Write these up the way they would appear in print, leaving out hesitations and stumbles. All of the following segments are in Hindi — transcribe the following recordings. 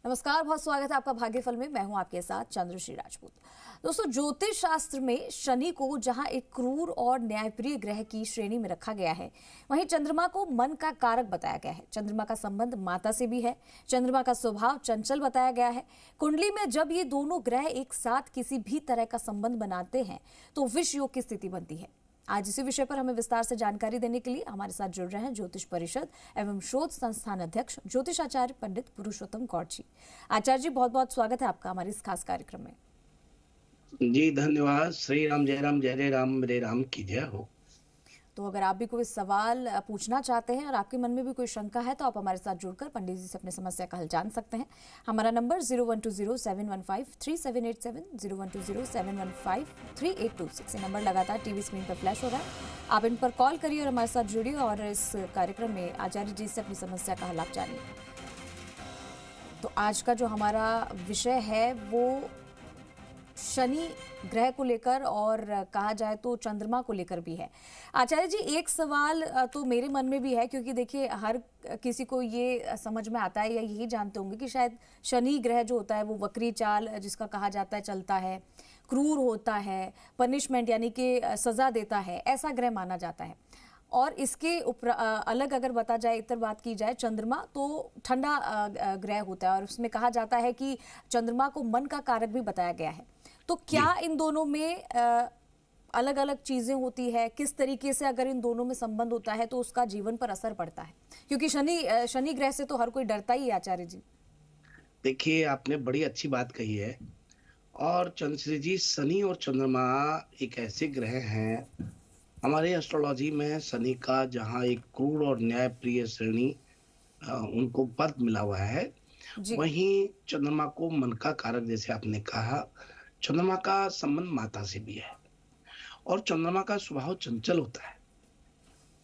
नमस्कार, बहुत स्वागत है आपका भाग्यफल में। मैं हूं आपके साथ चंद्रश्री राजपूत। दोस्तों, ज्योतिष शास्त्र में शनि को जहां एक क्रूर और न्यायप्रिय ग्रह की श्रेणी में रखा गया है, वहीं चंद्रमा को मन का कारक बताया गया है। चंद्रमा का संबंध माता से भी है। चंद्रमा का स्वभाव चंचल बताया गया है। कुंडली में जब ये दोनों ग्रह एक साथ किसी भी तरह का संबंध बनाते हैं तो विष योग की स्थिति बनती है। आज इसी विषय पर हमें विस्तार से जानकारी देने के लिए हमारे साथ जुड़ रहे हैं ज्योतिष परिषद एवं शोध संस्थान अध्यक्ष ज्योतिष आचार्य पंडित पुरुषोत्तम गौड़ जी। आचार्य जी, बहुत बहुत स्वागत है आपका हमारे इस खास कार्यक्रम में। जी धन्यवाद। श्री राम जय राम मेरे राम की जय हो। तो अगर आप भी कोई सवाल पूछना चाहते हैं और आपके मन में भी कोई शंका है तो आप हमारे साथ जुड़कर पंडित जी से अपनी समस्या का हल जान सकते हैं। हमारा नंबर 012071538787 012071538826। ये नंबर लगातार टीवी स्क्रीन पर फ्लैश हो रहा है। आप इन पर कॉल करिए और हमारे साथ जुड़िए और इस कार्यक्रम में आचार्य जी से अपनी समस्या का हल आप जानिए। तो आज का जो हमारा विषय है वो शनि ग्रह को लेकर और कहा जाए तो चंद्रमा को लेकर भी है। आचार्य जी, एक सवाल तो मेरे मन में भी है, क्योंकि देखिए हर किसी को ये समझ में आता है या यही जानते होंगे कि शायद शनि ग्रह जो होता है वो वक्री चाल जिसका कहा जाता है चलता है, क्रूर होता है, पनिशमेंट यानी कि सजा देता है, ऐसा ग्रह माना जाता है। और इसके अलग अगर बता जाए, इतर बात की जाए, चंद्रमा तो ठंडा ग्रह होता है और उसमें कहा जाता है कि चंद्रमा को मन का कारक भी बताया गया है। तो क्या इन दोनों में अलग अलग चीजें होती है? किस तरीके से अगर इन दोनों में संबंध होता है तो उसका जीवन पर असर पड़ता है? क्योंकि शनि ग्रह से तो हर कोई डरता ही है आचार्य जी। देखिए, आपने बड़ी अच्छी बात कही है। और चंद्रश्री जी, शनि और चंद्रमा एक ऐसे ग्रह हैं। हमारे एस्ट्रोलॉजी में शनि का जहाँ एक क्रूर और न्यायप्रिय श्रेणी उनको पद मिला हुआ है, वहीं चंद्रमा को मन का कारक, जैसे आपने कहा, चंद्रमा का संबंध माता से भी है और चंद्रमा का स्वभाव चंचल होता है।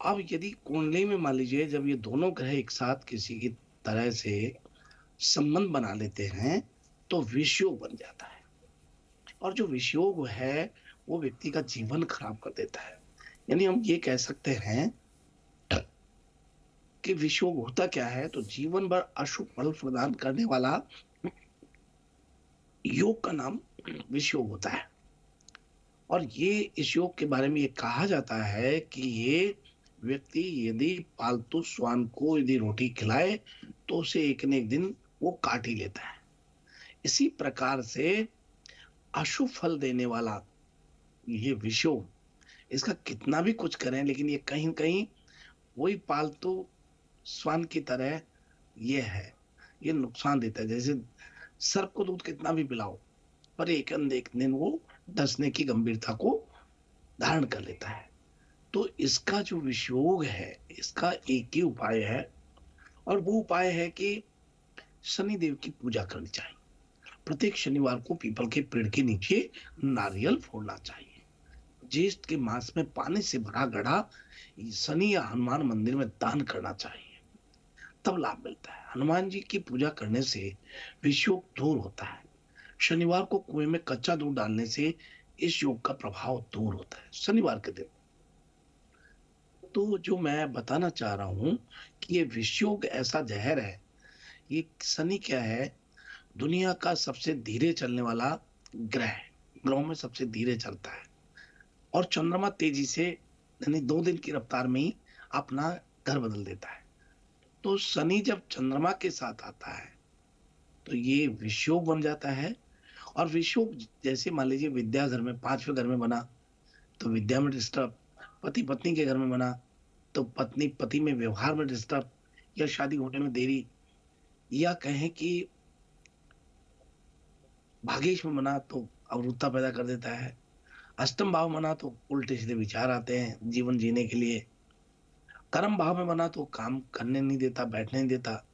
अब यदि कुंडली में मान लीजिए जब ये दोनों ग्रह एक साथ किसी की तरह से संबंध बना लेते हैं तो विषयोग बन जाता है। और जो विषयोग है वो व्यक्ति का जीवन खराब कर देता है। यानी हम ये कह सकते हैं कि विषयोग होता क्या है, तो जीवन भर अशुभ फल प्रदान करने वाला योग का नाम विषयोग होता है। और ये इस योग के बारे में ये कहा जाता है कि ये व्यक्ति यदि पालतू श्वान को यदि रोटी खिलाए तो उसे एक न एक दिन वो काट ही लेता है। इसी प्रकार से अशुभ फल देने वाला ये विषयोग, इसका कितना भी कुछ करें लेकिन ये कहीं न कहीं वही पालतू श्वान की तरह ये है, ये नुकसान देता है। जैसे सर्प को दूध कितना भी पिलाओ पर एक दिन वो डसने की गंभीरता को धारण कर लेता है। तो इसका जो विषयोग है, इसका एक ही उपाय है और वो उपाय है कि शनिदेव की पूजा करनी चाहिए। प्रत्येक शनिवार को पीपल के पेड़ के नीचे नारियल फोड़ना चाहिए। ज्येष्ठ के मास में पानी से भरा घड़ा शनि या हनुमान मंदिर में दान करना चाहिए, तब लाभ मिलता है। हनुमान जी की पूजा करने से विषयोग दूर होता है। शनिवार को कुएं में कच्चा दूध डालने से इस योग का प्रभाव दूर होता है शनिवार के दिन। तो जो मैं बताना चाह रहा हूं कि ये विषयोग ऐसा जहर है। ये शनि क्या है, दुनिया का सबसे धीरे चलने वाला ग्रह है, ग्रहों में सबसे धीरे चलता है। और चंद्रमा तेजी से यानी 2 दिन की रफ्तार में ही अपना घर बदल देता है। तो शनि जब चंद्रमा के साथ आता है तो ये विषयोग बन जाता है। और विषयोग जैसे मान लीजिए विद्या घर में 5वें घर में बना तो विद्या में डिस्टर्ब, पति पत्नी के घर में बना तो पत्नी पति में व्यवहार में डिस्टर्ब या शादी होने में देरी, या कहें कि भाग्येश में बना तो अवरुद्धता पैदा कर देता है। अष्टम भाव में बना तो उल्टे सीधे विचार आते हैं जीवन जीने के लिए। कर्म भाव में बना तो काम करने नहीं देता, बैठने नहीं देता।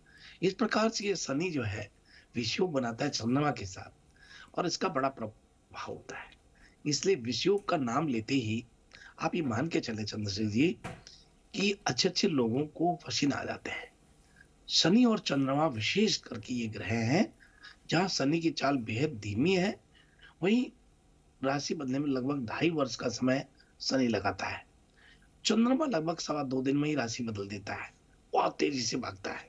इस प्रकार से ये शनि जो है विषयोग बनाता है चंद्रमा के साथ और इसका बड़ा प्रभाव होता है। इसलिए विषयोग का नाम लेते ही आप ये मान के चले चंद्रश्री जी कि अच्छे अच्छे लोगों को पसीना आ जाते हैं। शनि और चंद्रमा विशेष करके ये ग्रह हैं जहां शनि की चाल बेहद धीमी है, वहीं राशि बदलने में लगभग 2.5 वर्ष का समय शनि लगाता है। चंद्रमा लगभग 2.25 दिन में ही राशि बदल देता है, बहुत तेजी से भागता है।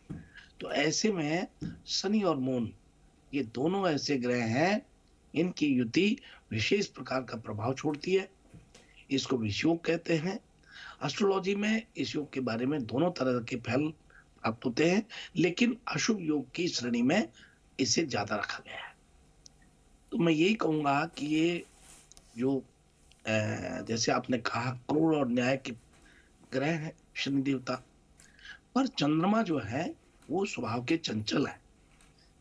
तो ऐसे में शनि और मून ये दोनों ऐसे ग्रह हैं, इनकी युति विशेष प्रकार का प्रभाव छोड़ती है। इसको विषयोग कहते हैं। एस्ट्रोलॉजी में इस योग के बारे में दोनों तरह के फल प्राप्त होते हैं, लेकिन अशुभ योग की श्रेणी में इसे ज्यादा रखा गया है। तो मैं यही कहूंगा कि ये जो जैसे आपने कहा क्रूर और न्याय के ग्रह है शनि देवता, पर चंद्रमा जो है वो स्वभाव के चंचल है,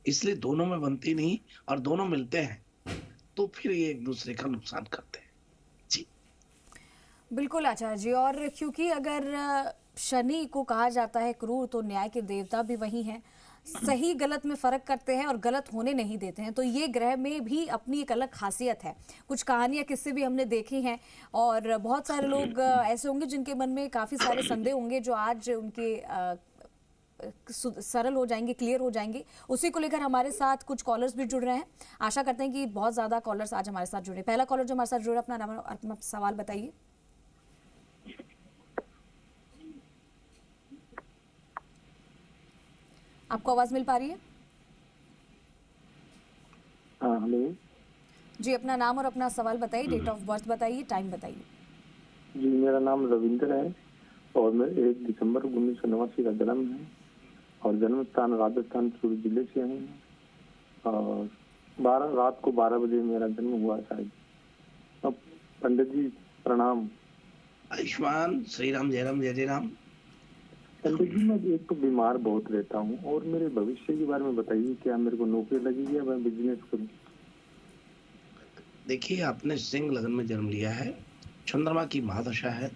इसलिए दोनों में बनती नहीं, और दोनों मिलते हैं तो फिर ये एक दूसरे का नुकसान करते हैं। जी बिल्कुल आचार्य जी, और क्योंकि अगर शनि को कहा जाता है क्रूर, तो न्याय के देवता भी वही हैं, सही गलत में फर्क करते हैं और गलत होने नहीं देते हैं। तो ये ग्रह में भी अपनी एक अलग खासियत है। कुछ कहानियां किस्से भी हमने देखी हैं, और बहुत सारे लोग ऐसे होंगे जिनके मन में काफी सारे संदेह होंगे जो आज उनके सरल हो जाएंगे, क्लियर हो जाएंगे। उसी को लेकर हमारे साथ कुछ कॉलर्स भी जुड़ रहे हैं। आशा करते हैं कि बहुत ज्यादा कॉलर्स आज हमारे साथ जुड़े। पहला कॉलर जो हमारे साथ जुड़ा, अपना नाम और अपना सवाल बताइए। आपको आवाज मिल पा रही है? हाँ, हेलो जी, अपना नाम और अपना सवाल बताइए, डेट ऑफ बर्थ बताइए, टाइम बताइए। जी, मेरा नाम रविंद्र है और मैं 1 दिसंबर 1989 का जन्म है और जन्म स्थान राजस्थान चूरू जिले से है। और रात को 12 बजे मेरा जन्म हुआ शायद। अब पंडित जी प्रणाम। आयुष्मान श्री राम, जय राम, जय जय राम। पंडित जी, मैं एक तो बीमार बहुत रहता हूँ और मेरे भविष्य के बारे में बताइए, क्या मेरे को नौकरी लगेगी या मैं बिजनेस करूँ? देखिए, आपने सिंह लग्न में जन्म लिया है, चंद्रमा की महादशा है,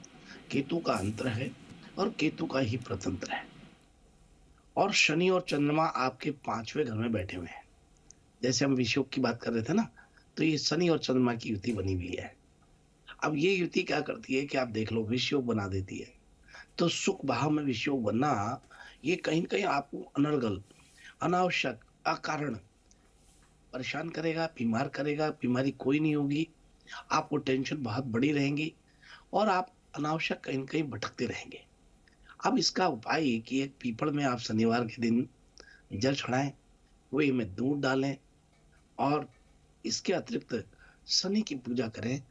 केतु का अंतर है और केतु का ही प्रतंत्र है, और शनि और चंद्रमा आपके 5वें घर में बैठे हुए हैं। जैसे हम विषयोग की बात कर रहे थे ना, तो ये शनि और चंद्रमा की युति बनी हुई है। अब ये युति क्या करती है कि आप देख लो, विषयोग बना देती है। तो सुख भाव में विषयोग बनना, ये कहीं न कहीं आपको अनर्गल, अनावश्यक, अकारण परेशान करेगा, बीमार करेगा। बीमारी कोई नहीं होगी, आपको टेंशन बहुत बड़ी रहेंगी और आप अनावश्यक कहीं न कहीं भटकते रहेंगे। अब इसका उपाय ये कि एक पीपल में आप शनिवार के दिन जल चढ़ाएं, वही में दूध डालें, और इसके अतिरिक्त शनि की पूजा करें,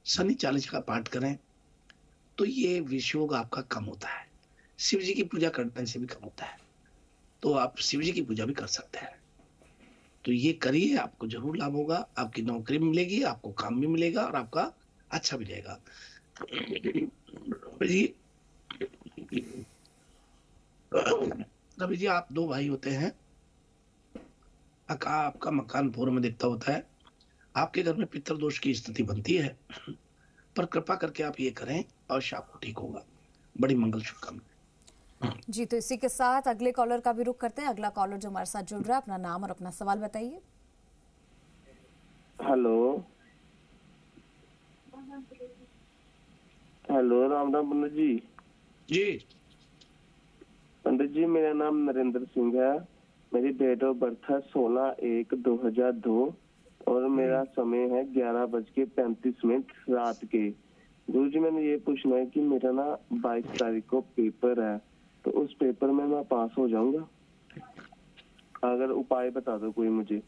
शनि चालीसा का पाठ करें, तो ये विषयोग आपका कम होता है। शिव जी की पूजा करने से भी कम होता है, तो आप शिव जी की पूजा भी कर सकते हैं। तो ये करिए, आपको जरूर लाभ होगा। आपकी नौकरी मिलेगी, आपको काम भी मिलेगा और आपका अच्छा भी रहेगा। रवि जी, आप 2 भाई होते हैं। आपका मकान पूर्व में दिखता होता है। आपके घर में पितृदोष की स्थिति बनती है, पर कृपा करके आप ये करें, अवश्य आपको ठीक होगा। बड़ी मंगल शुभकामनाएं। जी, तो इसी के साथ अगले कॉलर का भी रुख करते हैं। अगला कॉलर जो हमारे साथ जुड़ रहा है, अपना नाम और अपना सवाल बताइए। हेलो हेलो, राम राम पंडित जी। जी पंडित जी, मेरा नाम नरेंद्र सिंह है। मेरी डेट ऑफ बर्थ है 16/1/2002 और मेरा समय है 11:35 रात के। गुरु जी, मैंने ये पूछना है कि मेरा ना 22 तारीख को पेपर है, तो उस पेपर में मैं पास हो जाऊंगा? अगर उपाय बता दो कोई मुझे।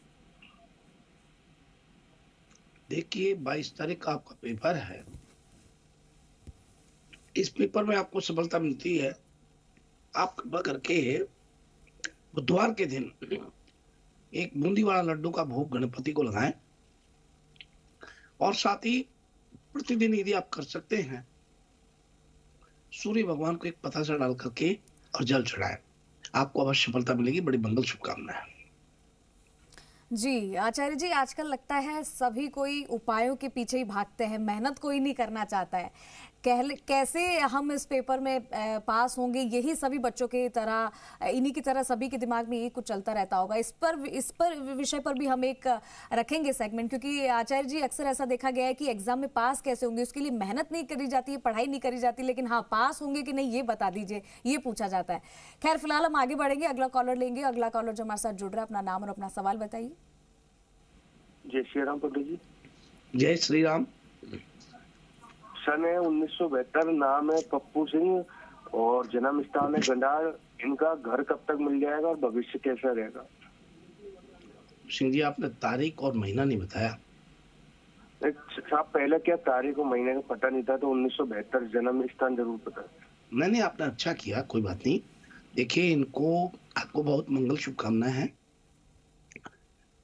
देखिए, 22 तारीख का आपका पेपर है। इस पेपर में आपको सफलता मिलती है। आप कृपा करके बुधवार के दिन एक बूंदी वाला लड्डू का भोग गणपति को लगाएं, और साथ ही प्रतिदिन यदि आप कर सकते हैं, सूर्य भगवान को एक पतासा डाल करके और जल चढ़ाएं। आपको अवश्य सफलता मिलेगी। बड़ी मंगल शुभकामनाएं। जी आचार्य जी, आजकल लगता है सभी कोई उपायों के पीछे ही भागते हैं, मेहनत कोई नहीं करना चाहता है। कैसे हम इस पेपर में पास होंगे, यही सभी बच्चों की तरह, इन्हीं की तरह सभी के दिमाग में यही कुछ चलता रहता होगा। इस पर विषय पर भी हम एक रखेंगे सेगमेंट, क्योंकि आचार्य जी अक्सर ऐसा देखा गया है कि एग्जाम में पास कैसे होंगे उसके लिए मेहनत नहीं करी जाती है, पढ़ाई नहीं करी जाती, लेकिन हाँ पास होंगे कि नहीं ये बता दीजिए, ये पूछा जाता है। खैर, फिलहाल हम आगे बढ़ेंगे, अगला कॉलर लेंगे। अगला कॉलर जो हमारे साथ जुड़ रहा है, अपना नाम और अपना सवाल बताइए। जय श्री राम पंडित जी। जय श्री राम। सन है 1972, नाम है पप्पू सिंह और जन्म स्थान है गंडार। इनका घर कब तक मिल जाएगा और भविष्य कैसा रहेगा? सिंह जी, आपने तारीख और महीना नहीं बताया। साहब पहले क्या तारीख और महीने का पता नहीं था, तो 1972 जन्म स्थान जरूर पता है। नहीं, आपने अच्छा किया, कोई बात नहीं। देखिए, इनको आपको बहुत मंगल शुभकामनाएं हैं।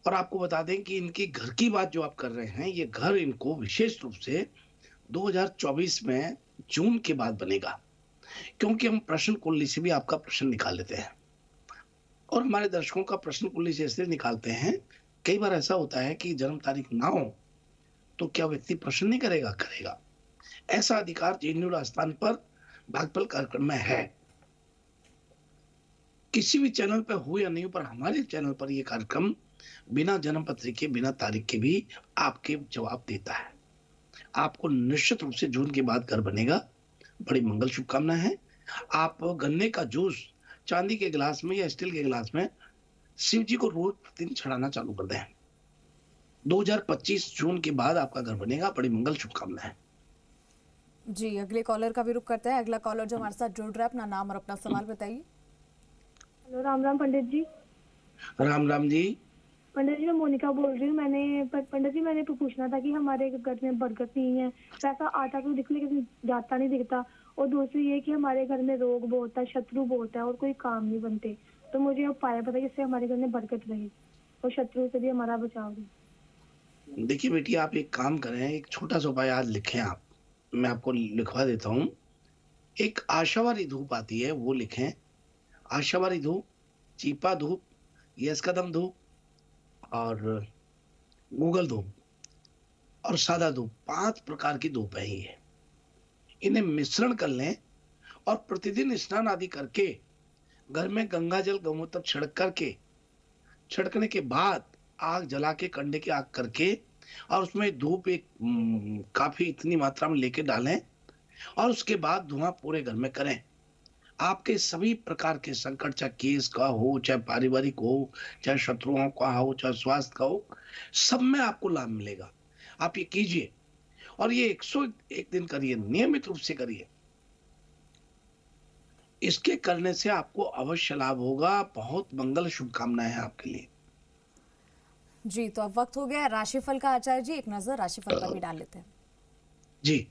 और आपको बता दें कि इनकी घर की बात जो आप कर रहे हैं, ये घर इनको विशेष रूप से 2024 में जून के बाद बनेगा, क्योंकि हम प्रश्न कुंडली से भी आपका प्रश्न निकाल लेते हैं और हमारे दर्शकों का प्रश्न कुंडली से इसलिए निकालते हैं। कई बार ऐसा होता है कि जन्म तारीख ना हो तो क्या व्यक्ति प्रश्न नहीं करेगा? करेगा। ऐसा अधिकार जेएनयू राजस्थान पर भागफल कार्यक्रम में है। किसी भी चैनल पर हो या नहीं हो, पर हमारे चैनल पर यह कार्यक्रम बिना जन्म पत्री के, बिना तारीख के भी आपके जवाब देता है। आपको निश्चित रूप से जून के बाद घर बनेगा। बड़ी मंगल शुभकामना है। आप गन्ने का जूस चांदी के गिलास में या स्टील के गिलास में शिव जी को रोज प्रतिदिन चढ़ाना चालू कर दें। 2025 जून के बाद आपका घर बनेगा। बड़ी मंगल शुभकामना है जी। अगले कॉलर का भी रुख करते हैं। अगला कॉलर जो हमारे साथ जुड़ रहा है, अपना नाम और अपना सवाल बताइए। हेलो, राम राम पंडित जी। राम राम जी। पंडित जी, मैं मोनिका बोल रही हूँ। पंडित जी, मैंने पूछना था कि हमारे घर में बरकत नहीं है, पैसा आता तो दिख लेकिन जाता नहीं दिखता। और दूसरी ये कि हमारे घर में रोग बहुत है, शत्रु बहुत है और कोई काम नहीं बनते। तो मुझे उपाय पता जिससे हमारे घर में बरकत रहे और शत्रु से भी हमारा बचाव रहे। देखिए बेटी, आप एक काम करें, एक छोटा सा उपाय आज लिखें आप। मैं आपको लिखवा देता हूँ। एक आशावारी धूप आती है, वो लिखें। आशावारी धूप, चीपा धूप, यश कदम धूप और गूगल धूप और सादा धूप, 5 प्रकार की धूप है ये। इन्हें मिश्रण कर लें और प्रतिदिन स्नान आदि करके घर में गंगा जल गौमूत्र छिड़कने के बाद आग जला के, कंडे की आग करके, और उसमें धूप एक काफी इतनी मात्रा में लेके डालें और उसके बाद धुआं पूरे घर में करें। आपके सभी प्रकार के संकट, चाहे केस का हो, चाहे पारिवारिक हो, चाहे शत्रुओं का हो, चाहे स्वास्थ्य का हो, सब में आपको लाभ मिलेगा। आप ये कीजिए और ये 101 दिन करिए, नियमित रूप से करिए। इसके करने से आपको अवश्य लाभ होगा। बहुत मंगल शुभकामनाएं हैं आपके लिए जी। तो अब वक्त हो गया राशिफल का। आचार्य जी, एक नजर राशिफल पर भी डाल लेते हैं जी।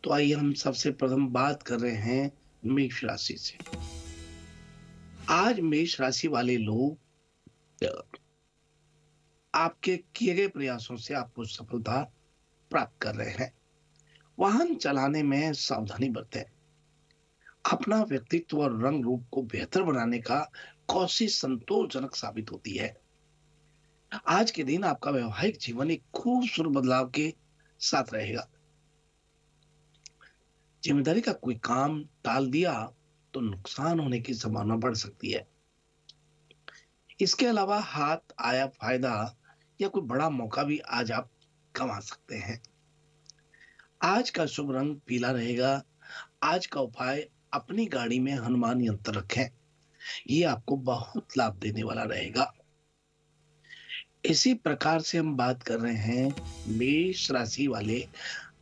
तो आइए हम सबसे प्रथम बात कर रहे हैं मेष राशि से। आज मेष राशि वाले लोग आपके किए गए प्रयासों से आपको सफलता प्राप्त कर रहे हैं। वाहन चलाने में सावधानी बरतें। अपना व्यक्तित्व और रंग रूप को बेहतर बनाने का कोशिश संतोषजनक साबित होती है। आज के दिन आपका वैवाहिक जीवन एक खूबसूरत बदलाव के साथ रहेगा। जिम्मेदारी का कोई काम टाल दिया तो नुकसान होने की संभावना बढ़ सकती है। इसके अलावा हाथ आया फायदा या कोई बड़ा मौका भी आज आप कमा सकते हैं। आज का शुभ रंग पीला रहेगा। आज का उपाय, अपनी गाड़ी में हनुमान यंत्र रखें। ये आपको बहुत लाभ देने वाला रहेगा। इसी प्रकार से हम बात कर रहे हैं मेष राशि वाले,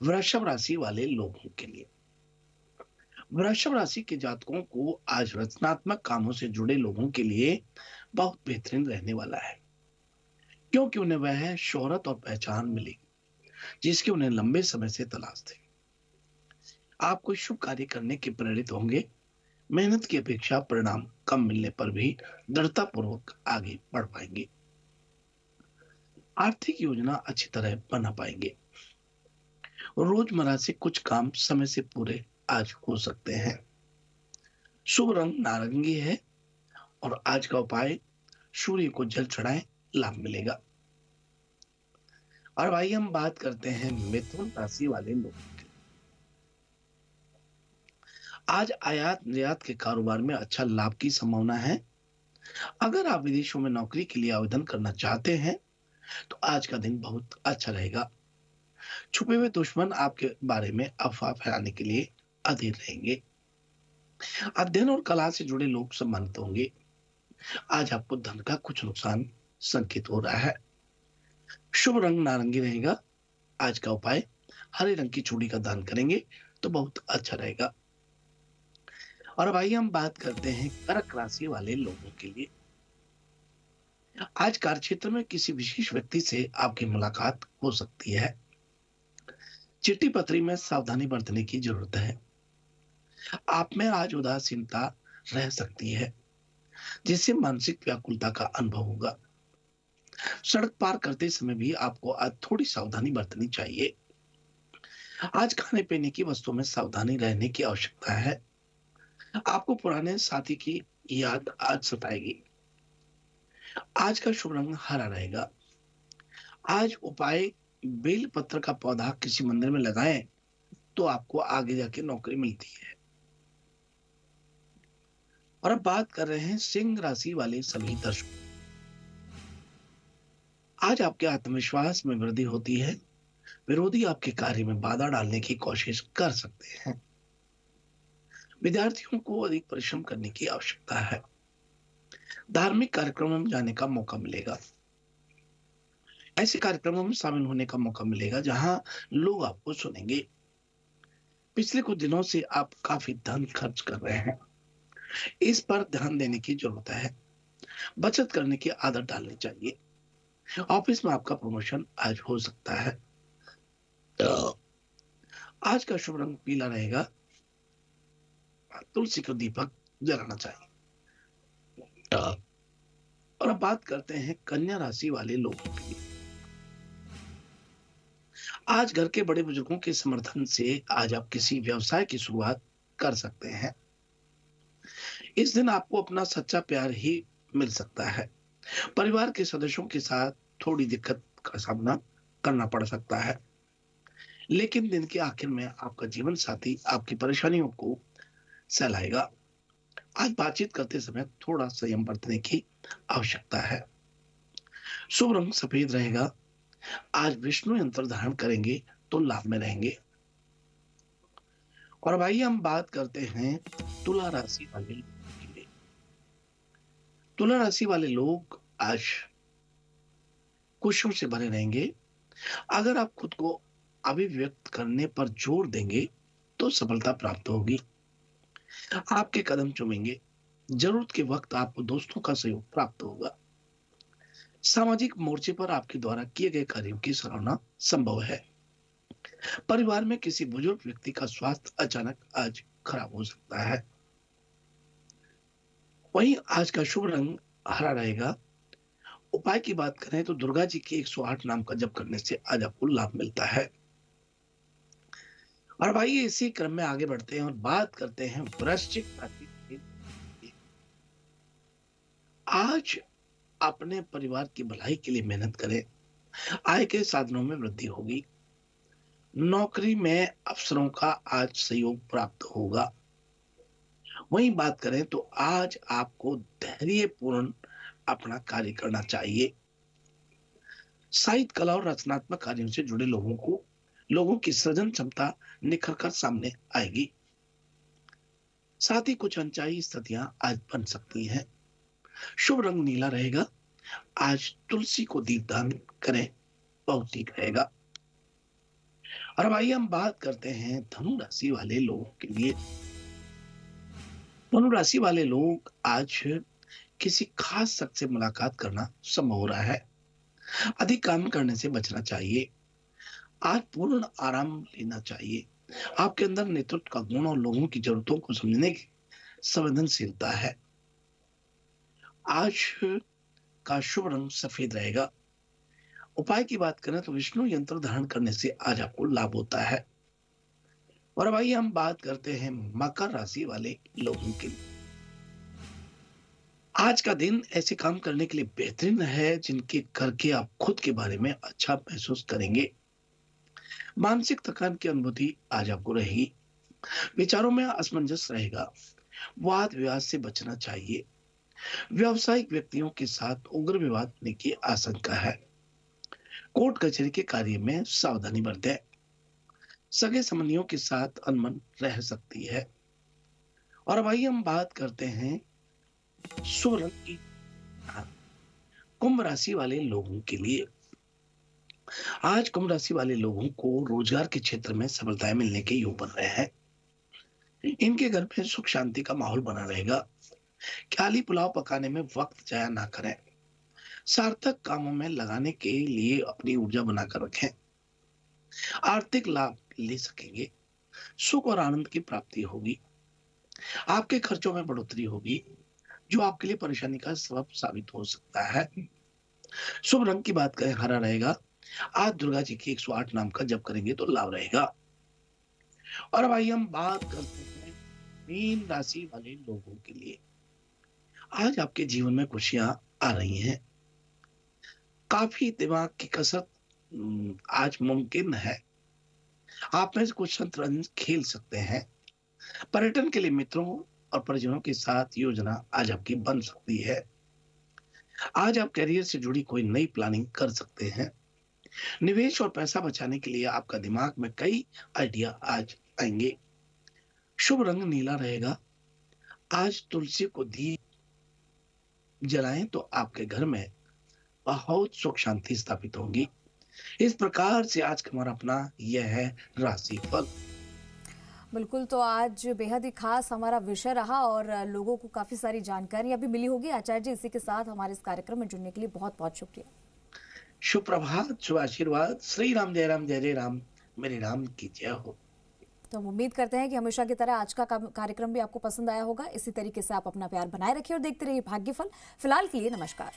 वृषभ राशि वाले लोगों के लिए। वृषभ राशि के जातकों को आज रचनात्मक कामों से जुड़े लोगों के लिए बहुत बेहतरीन रहने वाला है, क्योंकि उन्हें वह शोहरत और पहचान मिलेगी जिसकी उन्हें लंबे समय से तलाश थी। आप कोई शुभ कार्य करने के प्रेरित होंगे। मेहनत की अपेक्षा परिणाम कम मिलने पर भी दृढ़ता पूर्वक आगे बढ़ पाएंगे। आर्थिक योजना अच्छी तरह बना पाएंगे। रोजमर्रा से कुछ काम समय से पूरे आज हो सकते हैं। शुभ रंग नारंगी है और आज का उपाय, सूर्य को जल चढ़ाएं, लाभ मिलेगा। और भाई हम बात करते हैं मिथुन राशि वाले लोगों की। आज आयात निर्यात के कारोबार में अच्छा लाभ की संभावना है। अगर आप विदेशों में नौकरी के लिए आवेदन करना चाहते हैं तो आज का दिन बहुत अच्छा रहेगा। छुपे हुए दुश्मन आपके बारे में अफवाह फैलाने के लिए अधीर रहेंगे। अध्ययन और कला से जुड़े लोग सम्मानित होंगे। आज आपको धन का कुछ नुकसान संकेत हो रहा है। शुभ रंग नारंगी रहेगा। आज का उपाय, हरे रंग की चूड़ी का दान करेंगे तो बहुत अच्छा रहेगा। और भाई हम बात करते हैं कर्क राशि वाले लोगों के लिए। आज कार्यक्षेत्र में किसी विशेष व्यक्ति से आपकी मुलाकात हो सकती है। चिट्ठी पत्री में सावधानी बरतने की जरूरत है। आप में आज उदासीनता रह सकती है, जिससे मानसिक व्याकुलता का अनुभव होगा। सड़क पार करते समय भी आपको आज थोड़ी सावधानी बरतनी चाहिए। आज खाने पीने की वस्तुओं में सावधानी रहने की आवश्यकता है। आपको पुराने साथी की याद आज सताएगी। आज का शुभ रंग हरा रहेगा। आज उपाय, बेल पत्र का पौधा किसी मंदिर में लगाएं तो आपको आगे जाके नौकरी मिलती है। और अब बात कर रहे हैं सिंह राशि वाले सभी दर्शकों। आज आपके आत्मविश्वास में वृद्धि होती है। विरोधी आपके कार्य में बाधा डालने की कोशिश कर सकते हैं। विद्यार्थियों को अधिक परिश्रम करने की आवश्यकता है। धार्मिक कार्यक्रमों में जाने का मौका मिलेगा। ऐसे कार्यक्रमों में शामिल होने का मौका मिलेगा जहां लोग आपको सुनेंगे। पिछले कुछ दिनों से आप काफी धन खर्च कर रहे हैं, इस पर ध्यान देने की जरूरत है। बचत करने की आदत डालनी चाहिए। ऑफिस में आपका प्रमोशन आज हो सकता है। आज का शुभ रंग पीला रहेगा। तुलसी को दीपक जलाना चाहिए। और अब बात करते हैं कन्या राशि वाले लोगों के लिए। आज घर के बड़े बुजुर्गों के समर्थन से आज आप किसी व्यवसाय की शुरुआत कर सकते हैं। इस दिन आपको अपना सच्चा प्यार ही मिल सकता है। परिवार के सदस्यों के साथ थोड़ी दिक्कत का सामना करना पड़ सकता है, लेकिन दिन के आखिर में आपका जीवन साथी आपकी परेशानियों को सहलाएगा। आज बातचीत करते समय थोड़ा संयम बरतने की आवश्यकता है। शुभ रंग सफेद रहेगा। आज विष्णु यंत्र धारण करेंगे तो लाभ में रहेंगे। और भाई हम बात करते हैं तुला राशि वाले लोगों के लिए। तुला राशि वाले लोग आज खुशियों से भरे रहेंगे। अगर आप खुद को अभिव्यक्त करने पर जोर देंगे तो सफलता प्राप्त होगी। आपके कदम चूमेंगे। जरूरत के वक्त आपको दोस्तों का सहयोग प्राप्त होगा। सामाजिक मोर्चे पर आपके द्वारा किए गए कार्यों की सराहना संभव है। परिवार में किसी बुजुर्ग व्यक्ति का स्वास्थ्य अचानक आज खराब हो सकता है। वहीं आज का शुभ रंग हरा रहेगा। उपाय की बात करें तो दुर्गा जी के 108 नाम का जप करने से आज आपको लाभ मिलता है। और भाई इसी क्रम में आगे बढ़ते हैं और बात करते हैं वृश्चिक राशि की। आज अपने परिवार की भलाई के लिए मेहनत करें। आय के साधनों में वृद्धि होगी। नौकरी में अफसरों का आज सहयोग प्राप्त होगा। वहीं बात करें तो आज आपको धैर्यपूर्ण अपना कार्य करना चाहिए। साहित्य, कला और रचनात्मक कार्यों से जुड़े लोगों की सृजन क्षमता निखर कर सामने आएगी। साथ ही कुछ अनचाही स्थितियां आज बन सकती हैं। शुभ रंग नीला रहेगा। आज तुलसी को दीपदान करें, बहुत ठीक रहेगा। और अब आइए हम बात करते हैं धनु राशि वाले लोगों के लिए। धनु राशि वाले लोग आज किसी खास शख्स से मुलाकात करना संभव हो रहा है। अधिक काम करने से बचना चाहिए। आज पूर्ण आराम लेना चाहिए। आपके अंदर नेतृत्व का गुण और लोगों की जरूरतों को समझने की संवेदनशीलता है। आज का शुभ रंग सफेद रहेगा। उपाय की बात करें तो विष्णु यंत्र धारण करने से आज आपको लाभ होता है। और अब आइए हम बात करते हैं मकर राशि वाले लोगों के लिए। आज का दिन ऐसे काम करने के लिए बेहतरीन है जिनके करके आप खुद के बारे में अच्छा महसूस करेंगे। मानसिक थकान की अनुभूति आज आपको रहेगी। विचारों में असमंजस रहेगा। वाद विवाद से बचना चाहिए। व्यावसायिक व्यक्तियों के साथ उग्र विवाद होने की आशंका है। कोर्ट कचहरी के कार्य में सावधानी बरतें। सगे संबंधियों के साथ अनबन रह सकती है। और अब आइए हम बात करते हैं शुभ रंग की। कुंभ राशि वाले लोगों के लिए आज कुंभ राशि वाले लोगों को रोजगार के क्षेत्र में सफलताएं मिलने के योग बन रहे हैं। इनके घर में सुख शांति का माहौल बना रहेगा। ख्याली पुलाव पकाने में वक्त जाया ना करें। सार्थक कामों में लगाने के लिए अपनी ऊर्जा बनाकर रखें। आर्थिक लाभ ले सकेंगे। सुख और आनंद की प्राप्ति होगी। आपके खर्चों में बढ़ोतरी होगी, जो आपके लिए परेशानी का सबब साबित हो सकता है। शुभ रंग की बात करें, हरा रहेगा। आज दुर्गा जी की 108 नाम का जप करेंगे तो लाभ रहेगा। और अब आइए हम बात करते हैं मीन राशि वाले लोगों के लिए। आज आपके जीवन में खुशियां आ रही हैं। काफी दिमाग की कसरत आज मुमकिन है। आप में से कुछ शतरंज खेल सकते हैं। पर्यटन के लिए मित्रों और परिजनों के साथ योजना आज आपकी बन सकती है। आज आप करियर से जुड़ी कोई नई प्लानिंग कर सकते हैं। निवेश और पैसा बचाने के लिए आपका दिमाग में कई आइडिया आज आएंगे। शुभ रंग नीला रहेगा। आज तुलसी को दीप जलाएं तो आपके घर में बहुत सुख शांति स्थापित होगी। इस प्रकार से आज का हमारा अपना यह है राशिफल। बिल्कुल, तो आज बेहद ही खास हमारा विषय रहा और लोगों को काफी सारी जानकारियां भी मिली होगी। आचार्य जी, इसी के साथ हमारे इस कार्यक्रम में जुड़ने के लिए बहुत बहुत शुक्रिया। शुभ प्रभात, शुभ आशीर्वाद। श्री राम जय राम, जय जय राम, मेरे राम की जय हो। तो हम उम्मीद करते हैं कि हमेशा की तरह आज का कार्यक्रम भी आपको पसंद आया होगा। इसी तरीके से आप अपना प्यार बनाए रखिए और देखते रहिए भाग्यफल। फिलहाल के लिए नमस्कार।